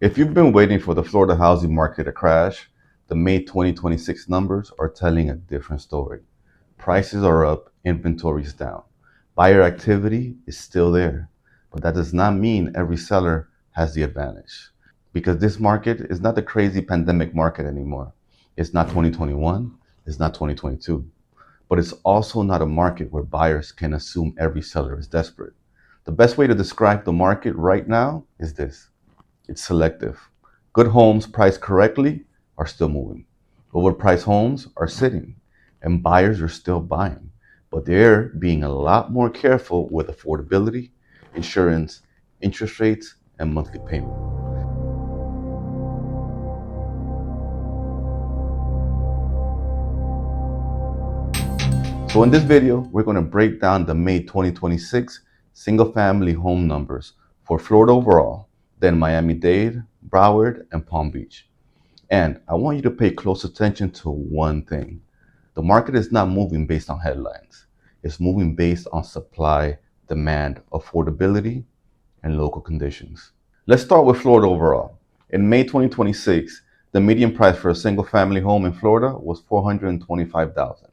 If you've been waiting for the Florida housing market to crash, the May 2026 numbers are telling a different story. Prices are up, inventory is down. Buyer activity is still there, but that does not mean every seller has the advantage. Because this market is not the crazy pandemic market anymore. It's not 2021, it's not 2022. But it's also not a market where buyers can assume every seller is desperate. The best way to describe the market right now is this: it's selective. Good homes priced correctly are still moving. Overpriced homes are sitting, and buyers are still buying. But they're being a lot more careful with affordability, insurance, interest rates, and monthly payment. So in this video, we're going to break down the May 2026 single-family home numbers for Florida overall, then Miami-Dade, Broward, and Palm Beach. And I want you to pay close attention to one thing. The market is not moving based on headlines. It's moving based on supply, demand, affordability, and local conditions. Let's start with Florida overall. In May 2026, the median price for a single-family home in Florida was $425,000,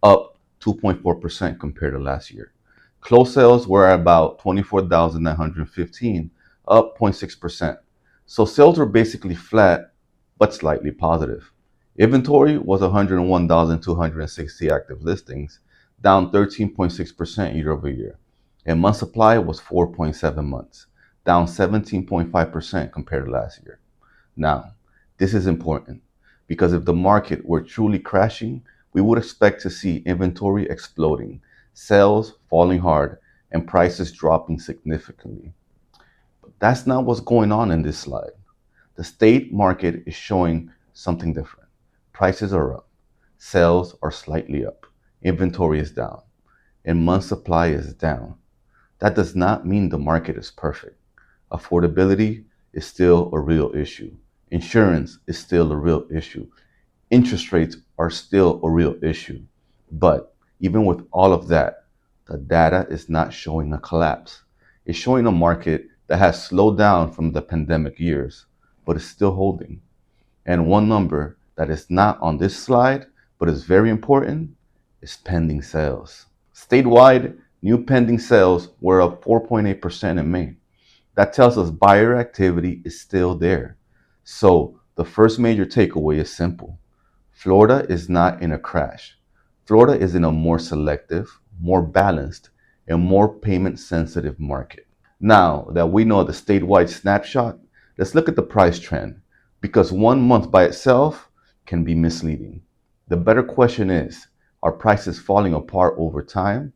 up 2.4% compared to last year. Closed sales were at about $24,915, up 0.6%. So sales were basically flat, but slightly positive. Inventory was 101,260 active listings, down 13.6% year over year. And month supply was 4.7 months, down 17.5% compared to last year. Now, this is important because if the market were truly crashing, we would expect to see inventory exploding, sales falling hard, and prices dropping significantly. But that's not what's going on in this slide. The state market is showing something different. Prices are up, sales are slightly up, inventory is down, and month supply is down. That does not mean the market is perfect. Affordability is still a real issue. Insurance is still a real issue. Interest rates are still a real issue. But even with all of that, the data is not showing a collapse. It's showing a market that has slowed down from the pandemic years, but is still holding. And one number that is not on this slide, but is very important, is pending sales. Statewide, new pending sales were up 4.8% in May. That tells us buyer activity is still there. So the first major takeaway is simple. Florida is not in a crash. Florida is in a more selective, more balanced, and more payment sensitive market. Now that we know the statewide snapshot, let's look at the price trend, because one month by itself can be misleading. The better question is, are prices falling apart over time,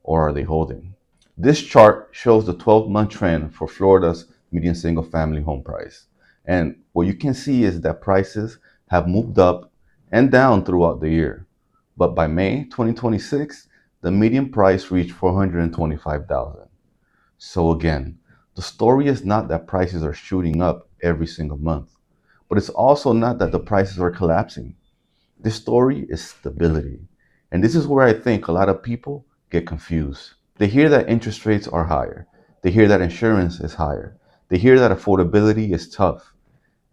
or are they holding? This chart shows the 12-month trend for Florida's median single-family home price. And what you can see is that prices have moved up and down throughout the year. But by May 2026, the median price reached $425,000. So again, the story is not that prices are shooting up every single month, but it's also not that the prices are collapsing. This story is stability. And this is where I think a lot of people get confused. They hear that interest rates are higher. They hear that insurance is higher. They hear that affordability is tough.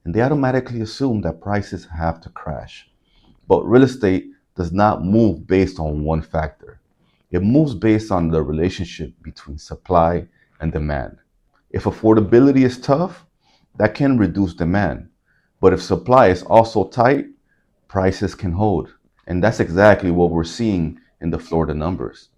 And they automatically assume that prices have to crash. But real estate does not move based on one factor. It moves based on the relationship between supply and demand. If affordability is tough, that can reduce demand. But if supply is also tight, prices can hold. And that's exactly what we're seeing in the Florida numbers.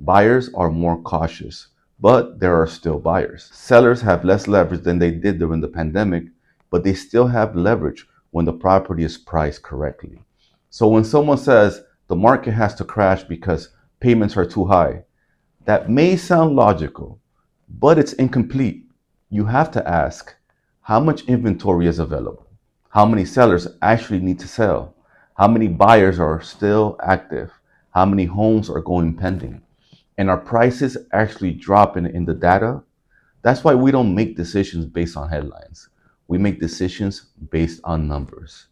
Buyers are more cautious, but there are still buyers. Sellers have less leverage than they did during the pandemic, but they still have leverage when the property is priced correctly. So when someone says the market has to crash because payments are too high, that may sound logical, but it's incomplete. You have to ask, how much inventory is available? How many sellers actually need to sell? How many buyers are still active? How many homes are going pending? And are prices actually dropping in the data? That's why we don't make decisions based on headlines. We make decisions based on numbers.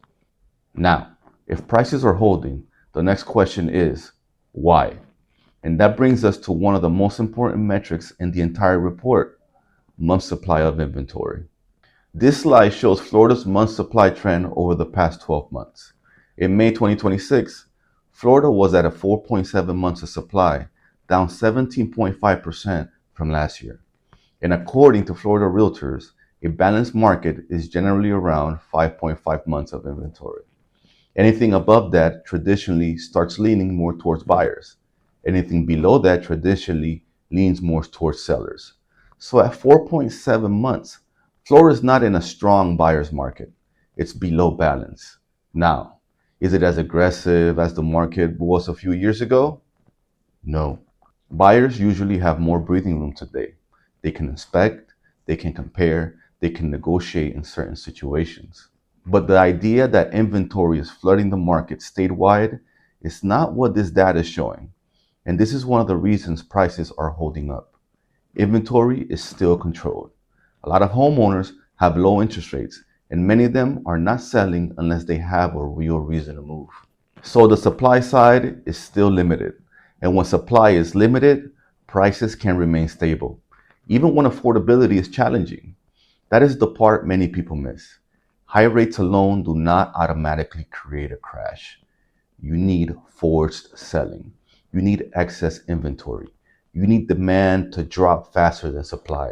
Now, if prices are holding, the next question is, why? And that brings us to one of the most important metrics in the entire report, month supply of inventory. This slide shows Florida's month supply trend over the past 12 months. In May 2026, Florida was at a 4.7 months of supply, down 17.5% from last year. And according to Florida Realtors, a balanced market is generally around 5.5 months of inventory. Anything above that traditionally starts leaning more towards buyers. Anything below that traditionally leans more towards sellers. So at 4.7 months, Florida is not in a strong buyer's market. It's below balance. Now, is it as aggressive as the market was a few years ago? No. Buyers usually have more breathing room today. They can inspect, they can compare, they can negotiate in certain situations. But the idea that inventory is flooding the market statewide is not what this data is showing. And this is one of the reasons prices are holding up. Inventory is still controlled. A lot of homeowners have low interest rates, and many of them are not selling unless they have a real reason to move. So the supply side is still limited. And when supply is limited, prices can remain stable, even when affordability is challenging. That is the part many people miss. High rates alone do not automatically create a crash. You need forced selling. You need excess inventory. You need demand to drop faster than supply.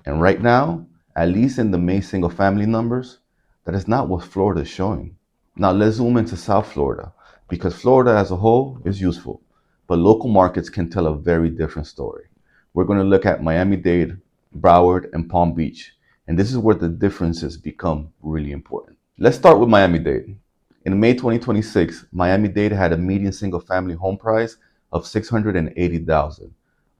And right now, at least in the May single family numbers, that is not what Florida is showing. Now let's zoom into South Florida, because Florida as a whole is useful, but local markets can tell a very different story. We're going to look at Miami-Dade, Broward, and Palm Beach, and this is where the differences become really important. Let's start with Miami-Dade. In May 2026, Miami-Dade had a median single-family home price of $680,000,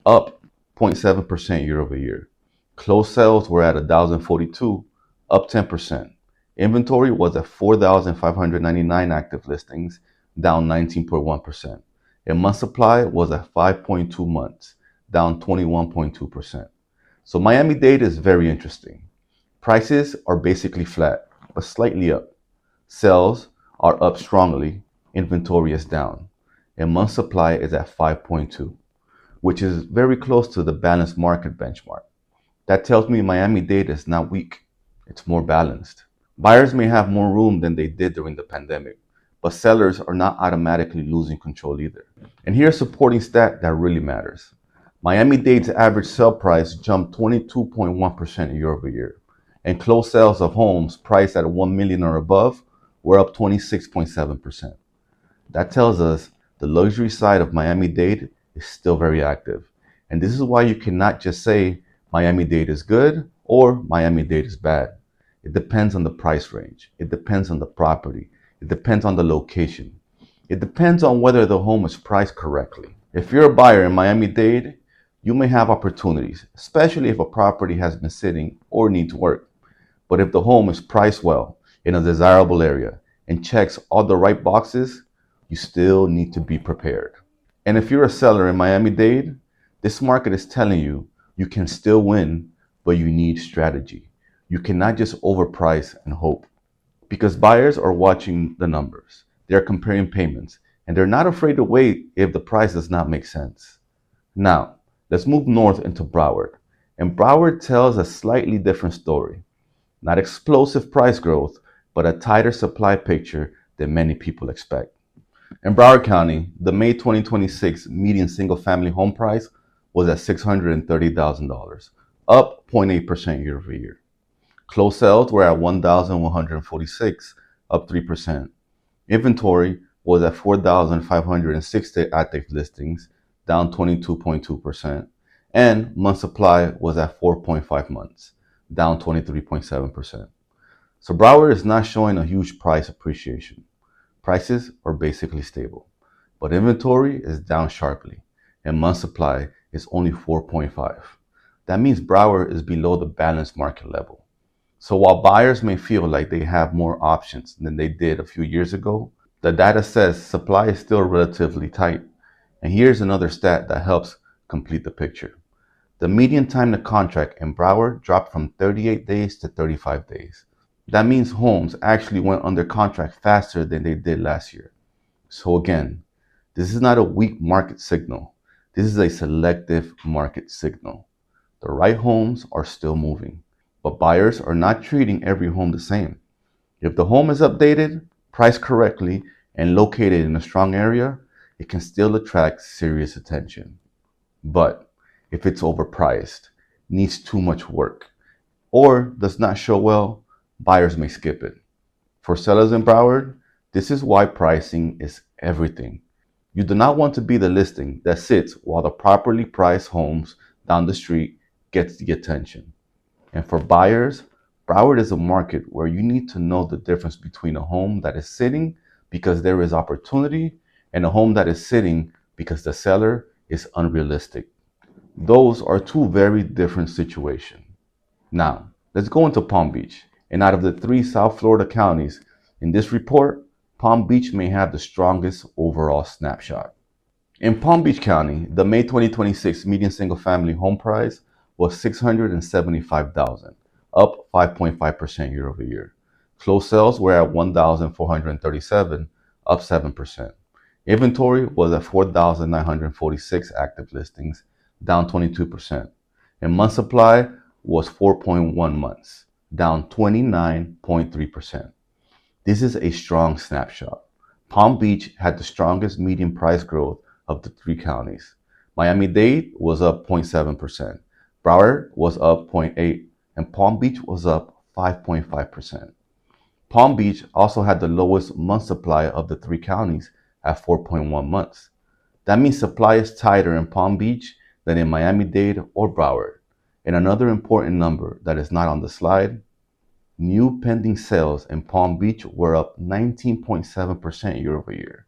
up 0.7% year over year. Closed sales were at 1,042, up 10%. Inventory was at 4,599 active listings, down 19.1%. And month supply was at 5.2 months, down 21.2%. So Miami-Dade is very interesting. Prices are basically flat, but slightly up. Sales are up strongly, inventory is down, and month supply is at 5.2, which is very close to the balanced market benchmark. That tells me Miami-Dade is not weak, it's more balanced. Buyers may have more room than they did during the pandemic, but sellers are not automatically losing control either. And here's a supporting stat that really matters. Miami-Dade's average sale price jumped 22.1% year over year, and closed sales of homes priced at 1 million or above were up 26.7%. That tells us the luxury side of Miami-Dade is still very active. And this is why you cannot just say Miami-Dade is good or Miami-Dade is bad. It depends on the price range. It depends on the property. It depends on the location. It depends on whether the home is priced correctly. If you're a buyer in Miami-Dade, you may have opportunities, especially if a property has been sitting or needs work. But if the home is priced well in a desirable area and checks all the right boxes, you still need to be prepared. And if you're a seller in Miami-Dade, this market is telling you you can still win, but you need strategy. You cannot just overprice and hope, because buyers are watching the numbers. They're comparing payments, and they're not afraid to wait if the price does not make sense. Now, let's move north into Broward. And Broward tells a slightly different story. Not explosive price growth, but a tighter supply picture than many people expect. In Broward County, the May 2026 median single-family home price was at $630,000, up 0.8% year over year. Closed sales were at 1,146, up 3%. Inventory was at 4,560 active listings, down 22.2%. And month supply was at 4.5 months, down 23.7%. So Broward is not showing a huge price appreciation. Prices are basically stable, but inventory is down sharply, and month supply is only 4.5. That means Broward is below the balanced market level. So while buyers may feel like they have more options than they did a few years ago, the data says supply is still relatively tight. And here's another stat that helps complete the picture. The median time to contract in Broward dropped from 38 days to 35 days. That means homes actually went under contract faster than they did last year. So again, this is not a weak market signal. This is a selective market signal. The right homes are still moving. But buyers are not treating every home the same. If the home is updated, priced correctly, and located in a strong area, it can still attract serious attention. But if it's overpriced, needs too much work, or does not show well, buyers may skip it. For sellers in Broward, this is why pricing is everything. You do not want to be the listing that sits while the properly priced homes down the street gets the attention. And for buyers, Broward is a market where you need to know the difference between a home that is sitting because there is opportunity and a home that is sitting because the seller is unrealistic. Those are two very different situations. Now, let's go into Palm Beach. And out of the three South Florida counties in this report, Palm Beach may have the strongest overall snapshot. In Palm Beach County, the May 2026 median single family home price was $675,000, up 5.5% year over year. Closed sales were at 1,437, up 7%. Inventory was at 4,946 active listings, down 22%. And month supply was 4.1 months, down 29.3%. This is a strong snapshot. Palm Beach had the strongest median price growth of the three counties. Miami-Dade was up 0.7%, Broward was up 0.8%, and Palm Beach was up 5.5%. Palm Beach also had the lowest month supply of the three counties at 4.1 months. That means supply is tighter in Palm Beach than in Miami-Dade or Broward. And another important number that is not on the slide, new pending sales in Palm Beach were up 19.7% year over year.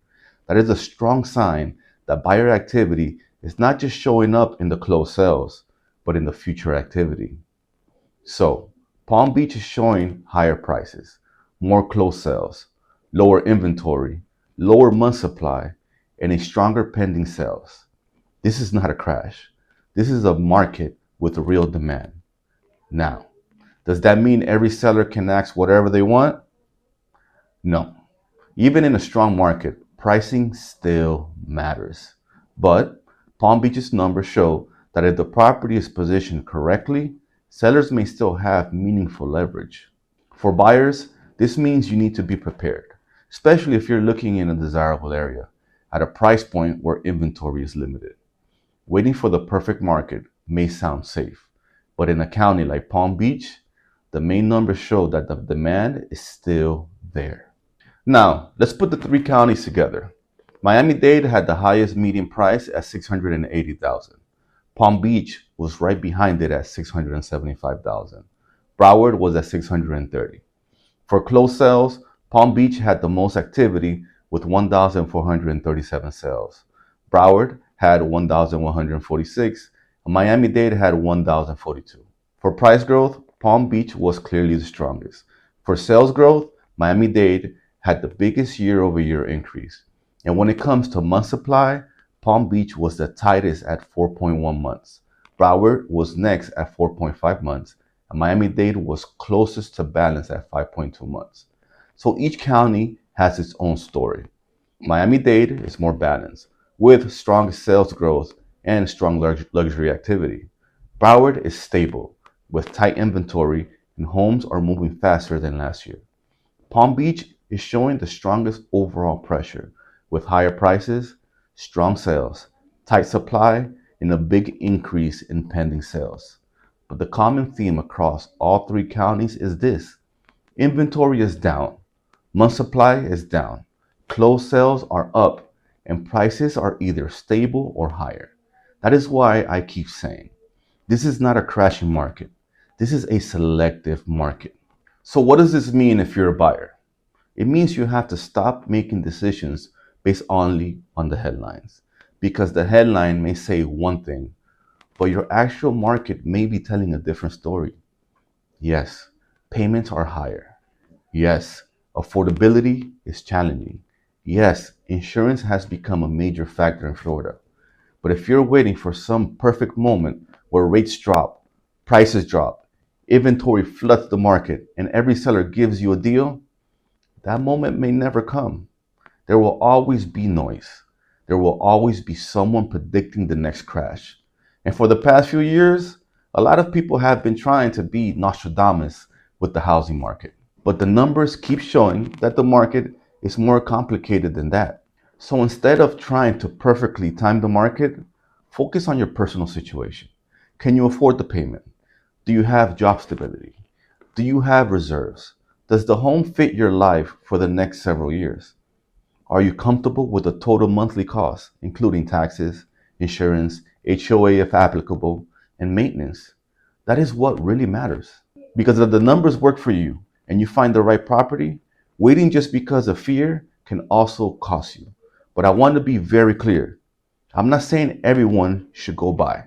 That is a strong sign that buyer activity is not just showing up in the closed sales, but in the future activity. So, Palm Beach is showing higher prices, more closed sales, lower inventory, lower month supply, and a stronger pending sales. This is not a crash. This is a market with real demand. Now, does that mean every seller can ask whatever they want? No. Even in a strong market, pricing still matters. But Palm Beach's numbers show that if the property is positioned correctly, sellers may still have meaningful leverage. For buyers, this means you need to be prepared, especially if you're looking in a desirable area at a price point where inventory is limited. Waiting for the perfect market may sound safe, but in a county like Palm Beach, the main numbers show that the demand is still there. Now, let's put the three counties together. Miami-Dade had the highest median price at $680,000. Palm Beach was right behind it at $675,000. Broward was at $630,000. For closed sales, Palm Beach had the most activity with 1,437 sales. Broward had 1,146, and Miami-Dade had 1,042. For price growth, Palm Beach was clearly the strongest. For sales growth, Miami-Dade had the biggest year-over-year increase. And when it comes to month supply, Palm Beach was the tightest at 4.1 months. Broward was next at 4.5 months, and Miami-Dade was closest to balance at 5.2 months. So each county has its own story. Miami-Dade is more balanced, with strong sales growth and strong luxury activity. Broward is stable, with tight inventory, and homes are moving faster than last year. Palm Beach is showing the strongest overall pressure, with higher prices, strong sales, tight supply, and a big increase in pending sales. But the common theme across all three counties is this: inventory is down, month supply is down, closed sales are up, and prices are either stable or higher. That is why I keep saying this is not a crashing market. This is a selective market. So, what does this mean if you're a buyer? It means you have to stop making decisions based only on the headlines, because the headline may say one thing, but your actual market may be telling a different story. Yes, payments are higher. Yes, affordability is challenging. Yes, insurance has become a major factor in Florida. But if you're waiting for some perfect moment where rates drop, prices drop, inventory floods the market, and every seller gives you a deal, that moment may never come. There will always be noise. There will always be someone predicting the next crash. And for the past few years, A lot of people have been trying to be Nostradamus with the housing market, but the numbers keep showing that the market is more complicated than that. So instead of trying to perfectly time the market, focus on your personal situation. Can you afford the payment? Do you have job stability? Do you have reserves? Does the home fit your life for the next several years? Are you comfortable with the total monthly cost, including taxes, insurance, HOA if applicable, and maintenance? That is what really matters. Because if the numbers work for you and you find the right property, waiting just because of fear can also cost you. But I want to be very clear. I'm not saying everyone should go buy.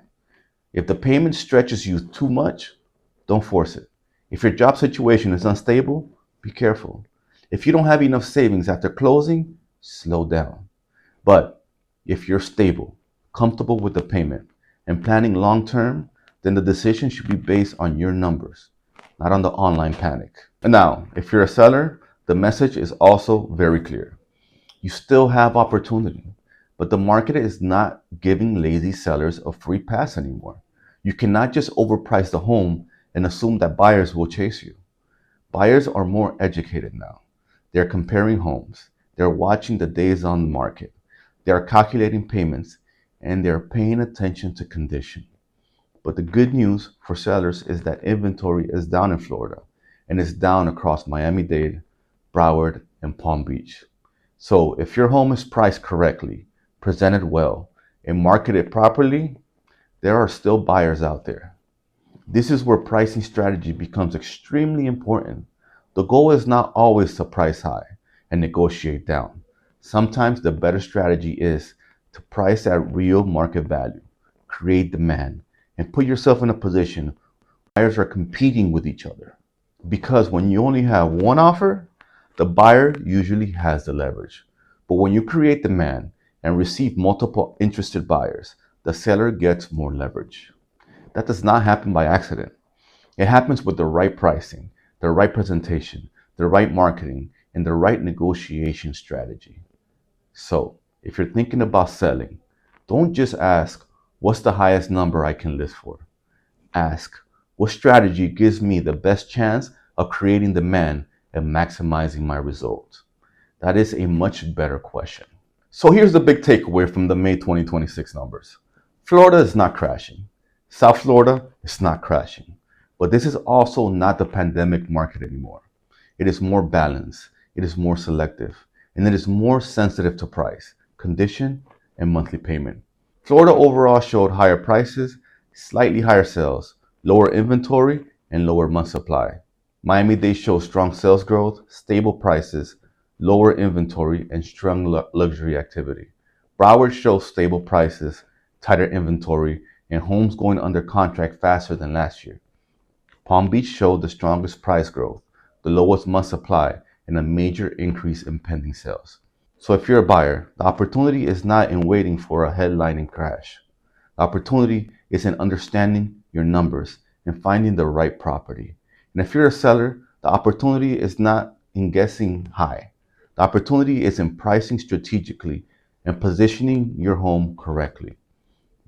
If the payment stretches you too much, don't force it. If your job situation is unstable, be careful. If you don't have enough savings after closing, slow down. But if you're stable, comfortable with the payment, and planning long term, then the decision should be based on your numbers, not on the online panic. And now, if you're a seller, the message is also very clear. You still have opportunity, but the market is not giving lazy sellers a free pass anymore. You cannot just overprice the home and assume that buyers will chase you. Buyers are more educated now. They're comparing homes. They're watching the days on the market. They are calculating payments and they're paying attention to condition. But the good news for sellers is that inventory is down in Florida and is down across Miami-Dade, Broward, and Palm Beach. So if your home is priced correctly, presented well, and marketed properly, there are still buyers out there. This is where pricing strategy becomes extremely important. The goal is not always to price high and negotiate down. Sometimes the better strategy is to price at real market value, create demand, and put yourself in a position where buyers are competing with each other. Because when you only have one offer, the buyer usually has the leverage. But when you create demand and receive multiple interested buyers, the seller gets more leverage. That does not happen by accident. It happens with the right pricing, the right presentation, the right marketing, and the right negotiation strategy. So, if you're thinking about selling, don't just ask, what's the highest number I can list for? Ask, what strategy gives me the best chance of creating demand and maximizing my results? That is a much better question. So here's the big takeaway from the May 2026 numbers. Florida is not crashing. South Florida is not crashing. But this is also not the pandemic market anymore. It is more balanced, it is more selective, and it is more sensitive to price, condition, and monthly payment. Florida overall showed higher prices, slightly higher sales, lower inventory, and lower month supply. Miami-Dade showed strong sales growth, stable prices, lower inventory, and strong luxury activity. Broward shows stable prices, tighter inventory, and homes going under contract faster than last year. Palm Beach showed the strongest price growth, the lowest month supply, and a major increase in pending sales. So if you're a buyer, the opportunity is not in waiting for a headlining crash. The opportunity is in understanding your numbers and finding the right property. And if you're a seller, the opportunity is not in guessing high. The opportunity is in pricing strategically and positioning your home correctly.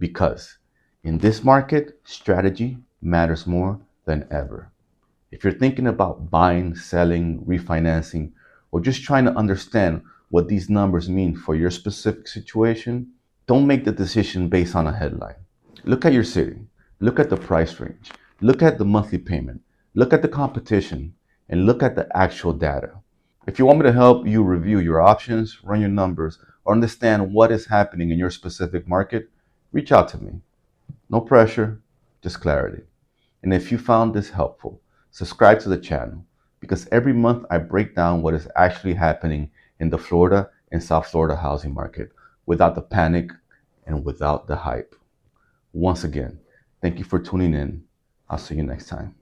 Because in this market, strategy matters more than ever. If you're thinking about buying, selling, refinancing, or just trying to understand what these numbers mean for your specific situation, don't make the decision based on a headline. Look at your city, look at the price range, look at the monthly payment, look at the competition, and look at the actual data. If you want me to help you review your options, run your numbers, or understand what is happening in your specific market, reach out to me. No pressure, just clarity. And if you found this helpful, subscribe to the channel because every month I break down what is actually happening in the Florida and South Florida housing market without the panic and without the hype. Once again, thank you for tuning in. I'll see you next time.